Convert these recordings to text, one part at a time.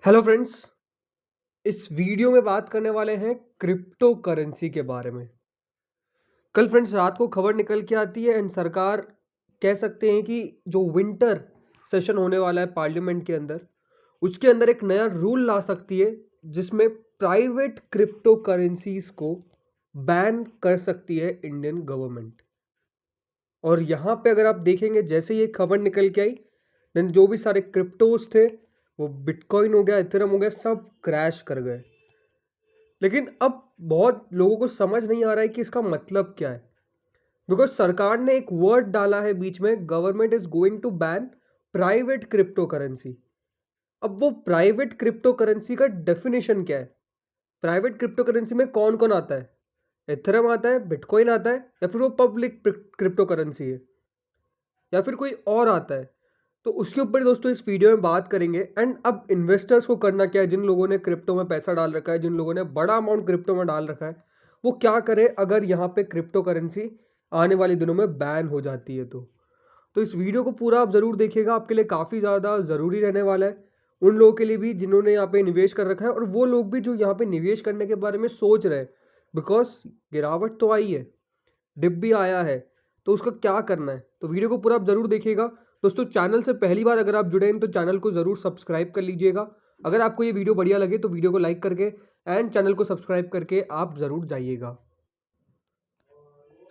Hello friends. इस video में बात करने वाले हैं क्रिप्टो करेंसी के बारे में। कल फ्रेंड्स रात को खबर निकल के आती है एंड सरकार कह सकते हैं कि जो विंटर सेशन होने वाला है पार्लियामेंट के अंदर, उसके अंदर एक नया रूल ला सकती है जिसमें प्राइवेट क्रिप्टो करेंसीज को बैन कर सकती है इंडियन गवर्नमेंट। और यहाँ पे अगर आप देखेंगे जैसे ये खबर निकल के आई, देन जो भी सारे क्रिप्टोज थे, वो बिटकॉइन हो गया, इथेरियम हो गया, सब क्रैश कर गए। लेकिन अब बहुत लोगों को समझ नहीं आ रहा है कि इसका मतलब क्या है, बिकॉज सरकार ने एक वर्ड डाला है बीच में, government is going to ban private crypto currency. अब वो प्राइवेट क्रिप्टो करेंसी का डेफिनेशन क्या है? प्राइवेट क्रिप्टो करेंसी में कौन कौन आता है? इथेरियम आता है, बिटकॉइन आता है, या फिर वो पब्लिक क्रिप्टो करेंसी है, या फिर कोई और आता है? तो उसके ऊपर दोस्तों इस वीडियो में बात करेंगे। एंड अब इन्वेस्टर्स को करना क्या है, जिन लोगों ने क्रिप्टो में पैसा डाल रखा है, जिन लोगों ने बड़ा अमाउंट क्रिप्टो में डाल रखा है, वो क्या करे अगर यहाँ पे क्रिप्टो करेंसी आने वाले दिनों में बैन हो जाती है। तो इस वीडियो को पूरा आप जरूर देखिएगा, आपके लिए काफ़ी ज़्यादा ज़रूरी रहने वाला है, उन लोगों के लिए भी जिन्होंने यहाँ पे निवेश कर रखा है, और वो लोग भी जो यहाँ पे निवेश करने के बारे में सोच रहे हैं। बिकॉज गिरावट तो आई है, डिप भी आया है, तो उसका क्या करना है, तो वीडियो को पूरा आप जरूर देखिएगा। दोस्तों चैनल से पहली बार अगर आप जुड़े हैं तो चैनल को जरूर सब्सक्राइब कर लीजिएगा। अगर आपको ये वीडियो बढ़िया लगे तो वीडियो को लाइक करके एंड चैनल को सब्सक्राइब करके आप जरूर जाइएगा।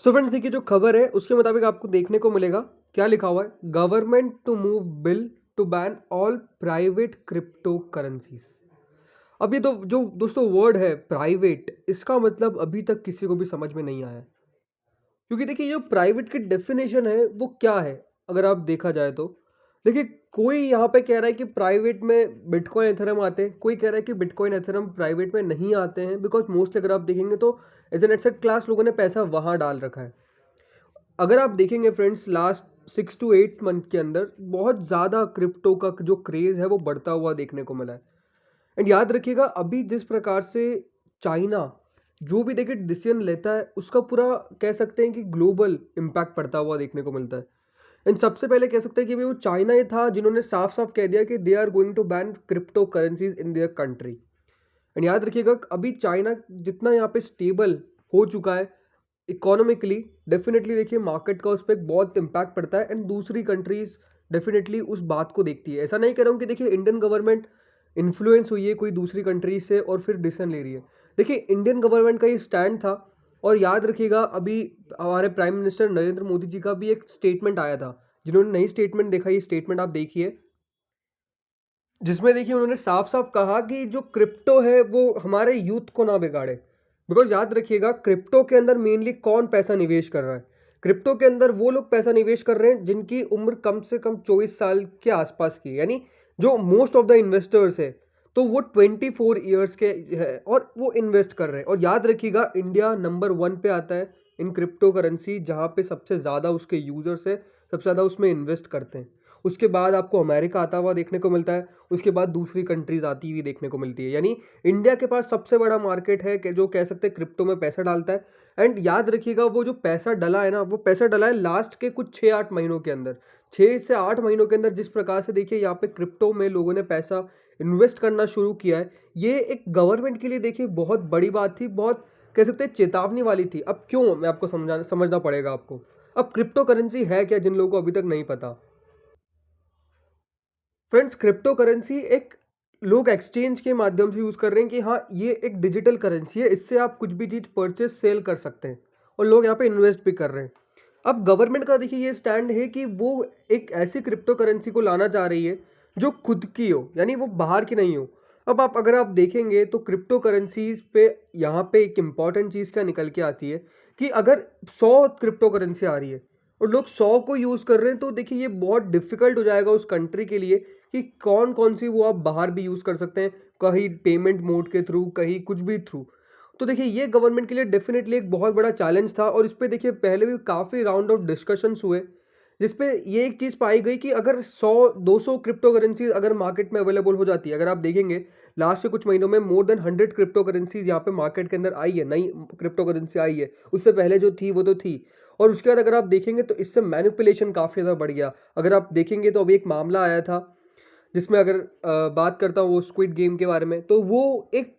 सो फ्रेंड्स देखिए, जो खबर है उसके मुताबिक आपको देखने को मिलेगा, क्या लिखा हुआ है, government to move bill to ban all private crypto currencies. अब ये तो जो दोस्तों वर्ड है प्राइवेट, इसका मतलब अभी तक किसी को भी समझ में नहीं आया है। क्योंकि देखिए जो प्राइवेट की डेफिनेशन है वो क्या है, अगर आप देखा जाए तो देखिए, कोई यहाँ पे कह रहा है कि प्राइवेट में बिटकॉइन एथेरियम आते हैं, कोई कह रहा है कि बिटकॉइन एथेरियम प्राइवेट में नहीं आते हैं, बिकॉज मोस्टली अगर आप देखेंगे तो एज एन एसेट क्लास लोगों ने पैसा वहाँ डाल रखा है। अगर आप देखेंगे फ्रेंड्स, लास्ट 6 to 8 मंथ के अंदर बहुत ज़्यादा क्रिप्टो का जो क्रेज़ है वो बढ़ता हुआ देखने को मिला है। एंड याद रखिएगा, अभी जिस प्रकार से चाइना जो भी देखिए डिसीजन लेता है, उसका पूरा कह सकते हैं कि ग्लोबल इम्पैक्ट पड़ता हुआ देखने को मिलता है। एंड सबसे पहले कह सकते हैं कि भाई वो चाइना ही था जिन्होंने साफ साफ कह दिया कि they are going to ban crypto currencies in their country. And याद रखिएगा, अभी चाइना जितना यहाँ पे स्टेबल हो चुका है इकोनॉमिकली, डेफिनेटली देखिए मार्केट का उस पर एक बहुत इंपैक्ट पड़ता है, एंड दूसरी कंट्रीज डेफिनेटली उस बात को देखती है। ऐसा नहीं कह रहा हूँ कि देखिए इंडियन गवर्नमेंट इन्फ्लुएंस हुई है कोई दूसरी कंट्री से और फिर डिसीजन ले रही है। देखिए इंडियन गवर्नमेंट का ये स्टैंड था। और याद रखिएगा, अभी हमारे प्राइम मिनिस्टर नरेंद्र मोदी जी का भी एक स्टेटमेंट आया था, जिन्होंने नई स्टेटमेंट देखा, ये स्टेटमेंट आप देखिए, जिसमें देखिए उन्होंने साफ साफ कहा कि जो क्रिप्टो है वो हमारे यूथ को ना बिगाड़े। बिकॉज याद रखिएगा, क्रिप्टो के अंदर मेनली कौन पैसा निवेश कर रहा है? क्रिप्टो के अंदर वो लोग पैसा निवेश कर रहे हैं जिनकी उम्र कम से कम 24 साल के आसपास की है, यानी जो मोस्ट ऑफ द इन्वेस्टर्स है, तो वो 24 ईयर्स के है और वो इन्वेस्ट कर रहे हैं। और याद रखिएगा, इंडिया नंबर 1 पे आता है इन क्रिप्टो करेंसी, जहाँ पे सबसे ज़्यादा उसके यूजर्स है, सबसे ज़्यादा उसमें इन्वेस्ट करते हैं। उसके बाद आपको अमेरिका आता हुआ देखने को मिलता है, उसके बाद दूसरी कंट्रीज आती हुई देखने को मिलती है। यानी इंडिया के पास सबसे बड़ा मार्केट है कि जो कह सकते हैं क्रिप्टो में पैसा डालता है। एंड याद रखिएगा, वो जो पैसा डला है ना, वो पैसा डला है लास्ट के कुछ 6-8 महीनों के अंदर, 6 से 8 महीनों के अंदर। जिस प्रकार से देखिए यहाँ पे क्रिप्टो में लोगों ने पैसा इन्वेस्ट करना शुरू किया है, ये एक गवर्नमेंट के लिए देखिए बहुत बड़ी बात थी, बहुत कह सकते हैं चेतावनी वाली थी। अब क्यों, मैं आपको समझना पड़ेगा आपको। अब क्रिप्टो करेंसी है क्या, जिन लोगों को अभी तक नहीं पता। फ्रेंड्स, क्रिप्टो करेंसी एक लोग एक्सचेंज के माध्यम से यूज कर रहे हैं कि हाँ ये एक डिजिटल करेंसी है, इससे आप कुछ भी चीज परचेस सेल कर सकते हैं, और लोग यहाँ पे इन्वेस्ट भी कर रहे हैं। अब गवर्नमेंट का देखिए ये स्टैंड है कि वो एक ऐसी क्रिप्टो करेंसी को लाना चाह रही है जो खुद की हो, यानी वो बाहर की नहीं हो। अब आप अगर आप देखेंगे तो क्रिप्टो करेंसीज पे यहाँ पे एक इंपॉर्टेंट चीज क्या निकल के आती है कि अगर 100 क्रिप्टो करेंसी आ रही है और लोग 100 को यूज कर रहे हैं, तो देखिए ये बहुत डिफिकल्ट हो जाएगा उस कंट्री के लिए कि कौन कौन सी वो आप बाहर भी यूज कर सकते हैं, कहीं पेमेंट मोड के थ्रू, कहीं कुछ भी थ्रू। तो देखिए ये गवर्नमेंट के लिए डेफिनेटली एक बहुत बड़ा चैलेंज था, और इस पे देखिए पहले भी काफ़ी राउंड ऑफ डिस्कशंस हुए, जिसपे ये एक चीज़ पाई गई कि अगर 100-200 क्रिप्टो करेंसी अगर मार्केट में अवेलेबल हो जाती है, अगर आप देखेंगे लास्ट के कुछ महीनों में मोर देन 100 क्रिप्टो करेंसीज यहाँ पे मार्केट के अंदर आई है, नई क्रिप्टो करेंसी आई है। उससे पहले जो थी वो तो थी, और उसके बाद अगर आप देखेंगे तो इससे मैनिपुलेशन काफ़ी ज़्यादा बढ़ गया। अगर आप देखेंगे तो अभी एक मामला आया था जिसमें अगर बात करता हूँ वो स्क्विड गेम के बारे में, तो वो एक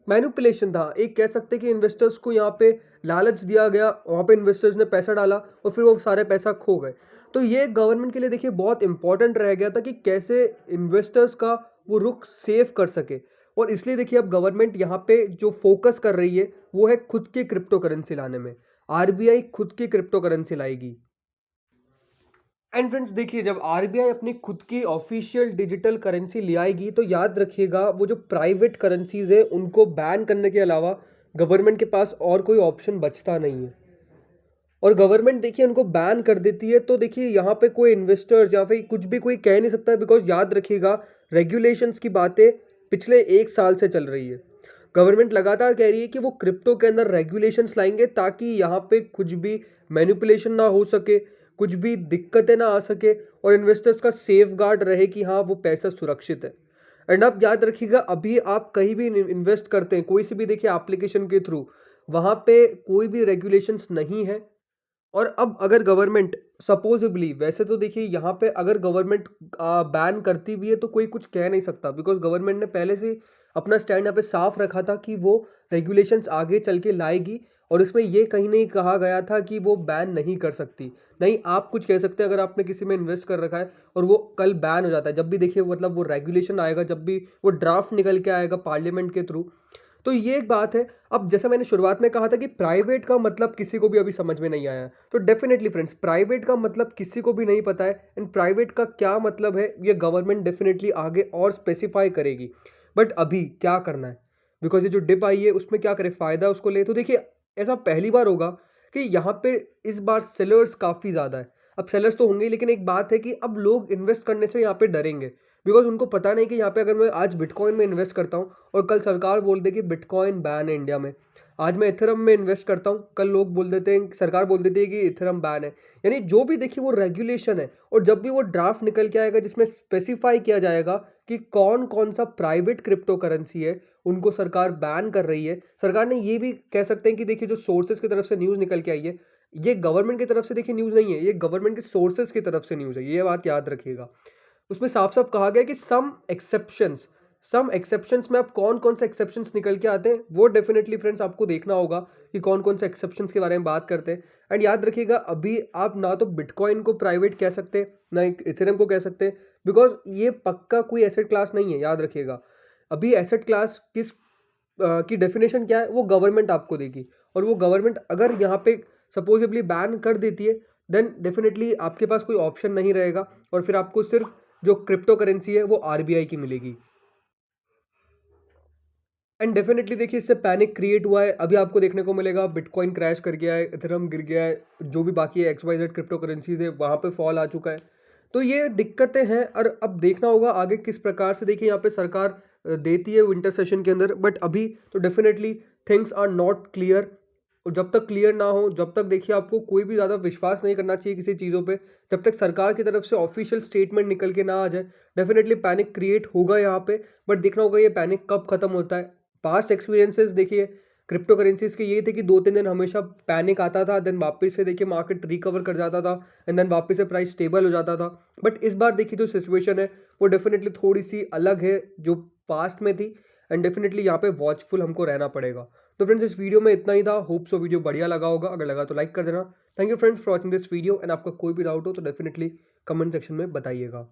मैनिपुलेशन था। एक कह सकते हैं कि इन्वेस्टर्स को यहाँ पे लालच दिया गया, वहाँ पे इन्वेस्टर्स ने पैसा डाला और फिर वो सारे पैसा खो गए। तो ये गवर्नमेंट के लिए देखिए बहुत इंपॉर्टेंट रह गया था कि कैसे इन्वेस्टर्स का वो रुख सेव कर सके। और इसलिए देखिए अब गवर्नमेंट यहाँ पे जो फोकस कर रही है वो है खुद की क्रिप्टो करेंसी लाने में। आरबीआई खुद की क्रिप्टो करेंसी लाएगी। एंड फ्रेंड्स देखिए, जब आरबीआई अपनी खुद की ऑफिशियल डिजिटल करेंसी ले आएगी तो याद रखिएगा वो जो प्राइवेट करेंसीज है उनको बैन करने के अलावा गवर्नमेंट के पास और कोई ऑप्शन बचता नहीं है। और गवर्नमेंट देखिए उनको बैन कर देती है तो देखिए यहाँ पे कोई इन्वेस्टर्स या फिर कुछ भी कोई कह नहीं सकता है, बिकॉज याद रखिएगा रेगुलेशंस की बातें पिछले 1 साल से चल रही है। गवर्नमेंट लगातार कह रही है कि वो क्रिप्टो के अंदर रेगुलेशंस लाएंगे ताकि यहाँ पे कुछ भी मैनिपुलेशन ना हो सके, कुछ भी दिक्कतें ना आ सके और इन्वेस्टर्स का सेफ गार्ड रहे कि हाँ वो पैसा सुरक्षित है। एंड आप याद रखिएगा अभी आप कहीं भी इन्वेस्ट करते हैं कोई से भी देखिए एप्लीकेशन के थ्रू, वहाँ पे कोई भी रेगुलेशंस नहीं है। और अब अगर गवर्नमेंट सपोजिबली, वैसे तो देखिए यहाँ पे अगर गवर्नमेंट बैन करती भी है तो कोई कुछ कह नहीं सकता, बिकॉज गवर्नमेंट ने पहले से अपना स्टैंड यहाँ पे साफ रखा था कि वो रेगुलेशंस आगे चल के लाएगी। और इसमें ये कहीं नहीं कहा गया था कि वो बैन नहीं कर सकती। नहीं, आप कुछ कह सकते हैं अगर आपने किसी में इन्वेस्ट कर रखा है और वो कल बैन हो जाता है, जब भी देखिए मतलब वो रेगुलेशन आएगा, जब भी वो ड्राफ्ट निकल के आएगा पार्लियामेंट के थ्रू, तो ये एक बात है। अब जैसा मैंने शुरुआत में कहा था कि प्राइवेट का मतलब किसी को भी अभी समझ में नहीं आया है, तो डेफिनेटली फ्रेंड्स प्राइवेट का मतलब किसी को भी नहीं पता है। एंड प्राइवेट का क्या मतलब है ये गवर्नमेंट डेफिनेटली आगे और स्पेसिफाई करेगी। बट अभी क्या करना है, बिकॉज ये जो डिप आई है उसमें क्या करे, फायदा उसको ले। तो देखिए ऐसा पहली बार होगा कि यहाँ पे इस बार सेलर्स काफ़ी ज़्यादा है। अब सेलर्स तो होंगे ही, लेकिन एक बात है कि अब लोग इन्वेस्ट करने से यहाँ पे डरेंगे, बिकॉज उनको पता नहीं कि यहाँ पे अगर मैं आज बिटकॉइन में इन्वेस्ट करता हूँ और कल सरकार बोल दे कि बिटकॉइन बैन है इंडिया में। आज मैं इथेरम में इन्वेस्ट करता हूँ, कल लोग बोल देते हैं, सरकार बोल देती है कि इथेरम बैन है। यानी जो भी देखिए वो रेगुलेशन है, और जब भी वो ड्राफ्ट निकल के आएगा जिसमें स्पेसिफाई किया जाएगा कि कौन कौन सा प्राइवेट क्रिप्टो करेंसी है उनको सरकार बैन कर रही है। सरकार ने ये भी कह सकते हैं कि देखिए जो सोर्सेज की तरफ से न्यूज़ निकल के आई है, ये गवर्नमेंट की तरफ से देखिए न्यूज़ नहीं है, ये गवर्नमेंट के सोर्सेज की तरफ से न्यूज़ है, ये बात याद रखिएगा। उसमें साफ-साफ कहा गया है कि सम एक्सेप्शंस में अब कौन-कौन से एक्सेप्शंस निकल के आते हैं, वो डेफिनेटली फ्रेंड्स आपको देखना होगा कि कौन-कौन से एक्सेप्शंस के बारे में बात करते हैं। एंड याद रखिएगा अभी आप ना तो बिटकॉइन को प्राइवेट कह सकते हैं, ना इथेरियम को कह सकते हैं, बिकॉज़ ये पक्का कोई एसेट क्लास नहीं है, याद रखिएगा। अभी एसेट क्लास की डेफिनेशन क्या है वो गवर्नमेंट आपको देगी, और वो गवर्नमेंट अगर यहाँ पे सपोज़िबली बैन कर देती है, देन डेफिनेटली आपके पास कोई ऑप्शन नहीं रहेगा और फिर आपको सिर्फ जो क्रिप्टो करेंसी है वो आरबीआई की मिलेगी। एंड डेफिनेटली देखिए इससे पैनिक क्रिएट हुआ है। अभी आपको देखने को मिलेगा बिटकॉइन क्रैश कर गया है, इथेरियम गिर गया है, जो भी बाकी है XYZ क्रिप्टो करेंसीज है वहाँ पे फॉल आ चुका है। तो ये दिक्कतें हैं, और अब देखना होगा आगे किस प्रकार से देखिए यहाँ पे सरकार देती है विंटर सेशन के अंदर। बट अभी तो definitely things are not clear, और जब तक क्लियर ना हो, जब तक देखिए आपको कोई भी ज़्यादा विश्वास नहीं करना चाहिए किसी चीज़ों पे, जब तक सरकार की तरफ से ऑफिशियल स्टेटमेंट निकल के ना आ जाए। डेफिनेटली पैनिक क्रिएट होगा यहाँ पे, बट देखना होगा ये पैनिक कब खत्म होता है। पास्ट एक्सपीरियंसेस देखिए क्रिप्टो करेंसीज के ये थे कि 2-3 दिन हमेशा पैनिक आता था, देन वापस से देखिए मार्केट रिकवर कर जाता था, एंड देन वापस से प्राइस स्टेबल हो जाता था। बट इस बार देखिए जो सिचुएशन है वो डेफिनेटली थोड़ी सी अलग है जो पास्ट में थी, एंड डेफिनेटली यहाँ पे वॉचफुल हमको रहना पड़ेगा। तो फ्रेंड्स इस वीडियो में इतना ही था। होप सो वीडियो बढ़िया लगा होगा, अगर लगा तो लाइक कर देना। Thank you friends for watching this video, and आपका कोई भी डाउट हो तो डेफिनेटली कमेंट सेक्शन में बताइएगा।